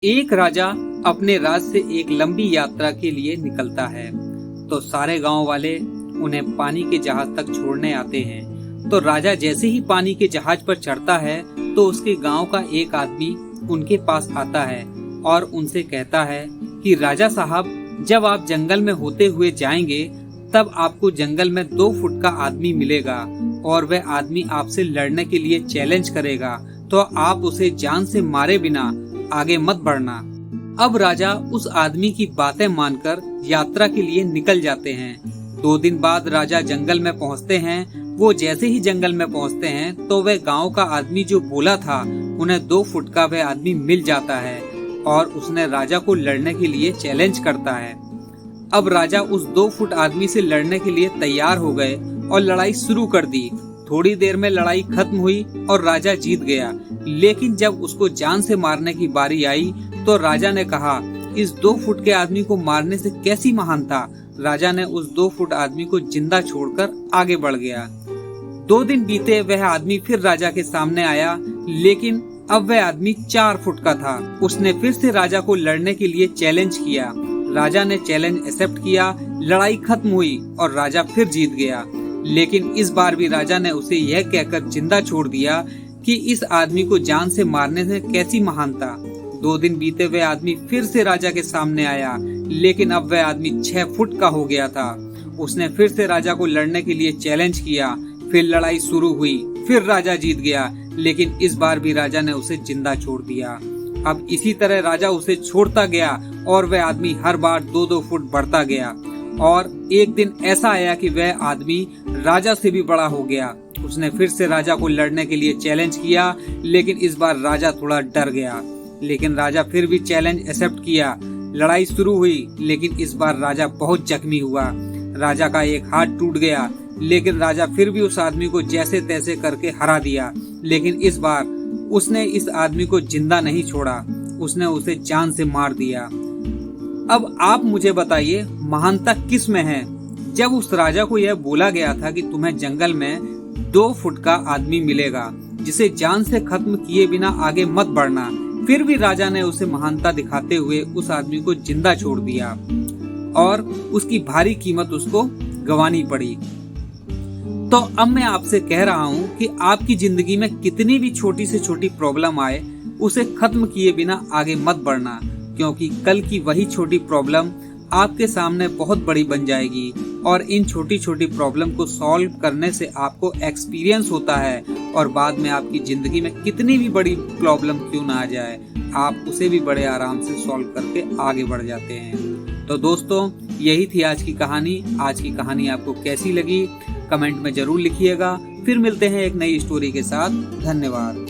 एक राजा अपने राज से एक लंबी यात्रा के लिए निकलता है। तो सारे गांव वाले उन्हें पानी के जहाज तक छोड़ने आते हैं। तो राजा जैसे ही पानी के जहाज पर चढ़ता है तो उसके गांव का एक आदमी उनके पास आता है और उनसे कहता है कि राजा साहब, जब आप जंगल में होते हुए जाएंगे तब आपको जंगल में 2 फुट का आदमी मिलेगा और वह आदमी आपसे लड़ने के लिए चैलेंज करेगा, तो आप उसे जान से मारे बिना आगे मत बढ़ना। अब राजा उस आदमी की बातें मानकर यात्रा के लिए निकल जाते हैं। 2 दिन बाद राजा जंगल में पहुंचते हैं। वो जैसे ही जंगल में पहुंचते हैं तो वह गांव का आदमी जो बोला था उन्हें 2 फुट का वह आदमी मिल जाता है और उसने राजा को लड़ने के लिए चैलेंज करता है। अब राजा उस 2 फुट आदमी से लड़ने के लिए तैयार हो गए और लड़ाई शुरू कर दी। थोड़ी देर में लड़ाई खत्म हुई और राजा जीत गया। लेकिन जब उसको जान से मारने की बारी आई तो राजा ने कहा, इस 2 फुट के आदमी को मारने से कैसी महानता। राजा ने उस 2 फुट आदमी को जिंदा छोड़कर आगे बढ़ गया। 2 दिन बीते, वह आदमी फिर राजा के सामने आया, लेकिन अब वह आदमी 4 फुट का था। उसने फिर से राजा को लड़ने के लिए चैलेंज किया। राजा ने चैलेंज एक्सेप्ट किया। लड़ाई खत्म हुई और राजा फिर जीत गया। लेकिन इस बार भी राजा ने उसे यह कहकर जिंदा छोड़ दिया कि इस आदमी को जान से मारने से कैसी महानता। 2 दिन बीते, वह आदमी फिर से राजा के सामने आया, लेकिन अब वह आदमी 6 फुट का हो गया था। उसने फिर से राजा को लड़ने के लिए चैलेंज किया। फिर लड़ाई शुरू हुई। फिर राजा जीत गया, लेकिन इस बार भी राजा ने उसे जिंदा छोड़ दिया। अब इसी तरह राजा उसे छोड़ता गया और वह आदमी हर बार 2-2 फुट बढ़ता गया। और एक दिन ऐसा आया कि वह आदमी राजा से भी बड़ा हो गया। उसने फिर से राजा को लड़ने के लिए चैलेंज किया, लेकिन इस बार राजा थोड़ा डर गया। लेकिन राजा फिर भी चैलेंज एक्सेप्ट किया। लड़ाई शुरू हुई, लेकिन इस बार राजा बहुत जख्मी हुआ। राजा का एक हाथ टूट गया, लेकिन राजा फिर भी उस आदमी को जैसे तैसे करके हरा दिया। लेकिन इस बार उसने इस आदमी को जिंदा नहीं छोड़ा, उसने उसे जान से मार दिया। अब आप मुझे बताइए, महानता किस में है? जब उस राजा को यह बोला गया था कि तुम्हें जंगल में 2 फुट का आदमी मिलेगा जिसे जान से खत्म किए बिना आगे मत बढ़ना, फिर भी राजा ने उसे महानता दिखाते हुए उस आदमी को जिंदा छोड़ दिया और उसकी भारी कीमत उसको गंवानी पड़ी। तो अब मैं आपसे कह रहा हूँ कि आपकी जिंदगी में कितनी भी छोटी से छोटी प्रॉब्लम आए, उसे खत्म किए बिना आगे मत बढ़ना, क्योंकि कल की वही छोटी प्रॉब्लम आपके सामने बहुत बड़ी बन जाएगी। और इन छोटी छोटी प्रॉब्लम को सॉल्व करने से आपको एक्सपीरियंस होता है और बाद में आपकी जिंदगी में कितनी भी बड़ी प्रॉब्लम क्यों ना आ जाए, आप उसे भी बड़े आराम से सॉल्व करके आगे बढ़ जाते हैं। तो दोस्तों, यही थी आज की कहानी। आज की कहानी आपको कैसी लगी कमेंट में जरूर लिखिएगा। फिर मिलते हैं एक नई स्टोरी के साथ। धन्यवाद।